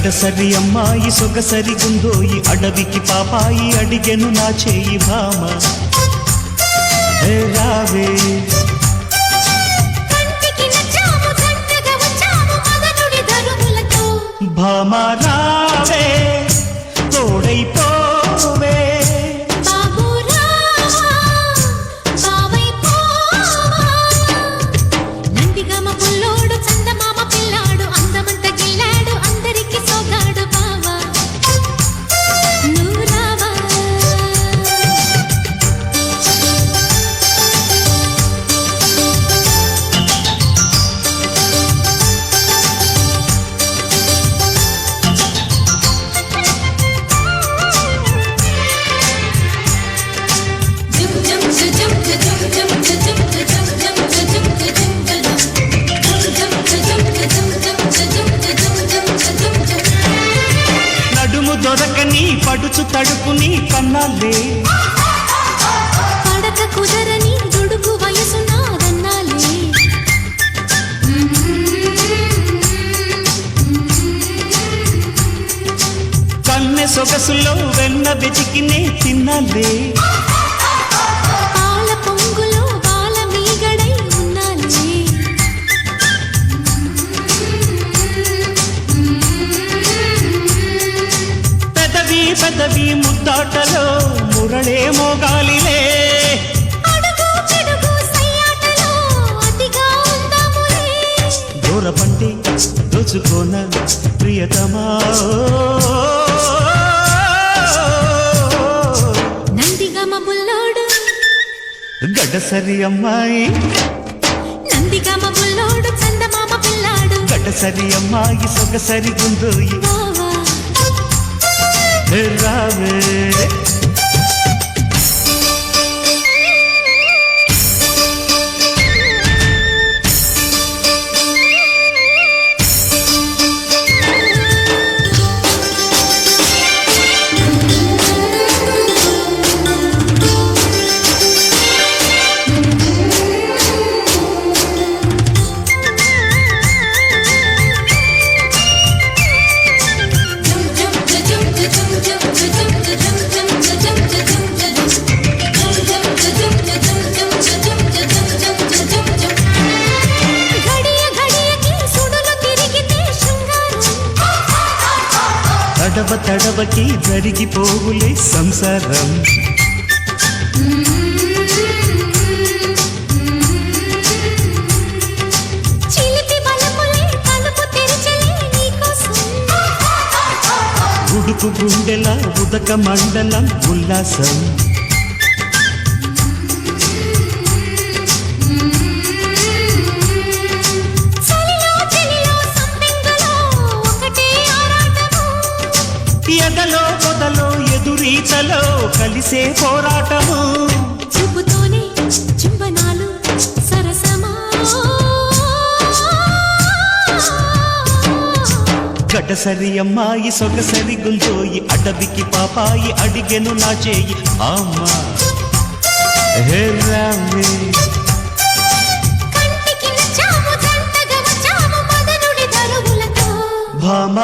గడ్డసరి అమ్మాయి సొగసరి గుందోయి అడవికి పాపాయి అడిగెను నా చేయి భామ రావే భామ రావే తోడైపోవే దొరకని పడుచు తడుకుని కన్నాలే పడక కుదరని దుడుకు వయసు నాదన్నాలే కన్నె సొగసులో వెన్న వెతికినే తిన్నాలే పాల పొంగులో బాల మీగడై ఉన్నాలే పెదవి ముద్దాటలో మురళే మోగాలిలే దూరపంటే దోచుకోన ప్రియతమా నందిగమ బుల్లోడు గడ్డసరి అమ్మాయి నందిగమ బుల్లోడు చందమామ పిల్లాడు గడ్డసరి అమ్మాయి సొగసరి గుందోయి రావే తడవ తడవకి జరిగిపోవులే సంసారం ఉడుకు గుండెల ఉదక మండలం ఉల్లాసం ఎదలో పొదలో ఎదురీతలో కలిసే పోరాటము చూపుతోనే చుంబనాలు సరసమా గడ్డసరి అమ్మాయి సొగసరి గుందోయి అడవికి పాపాయి అడిగెను నా చేయి అమ్మా రావే భామ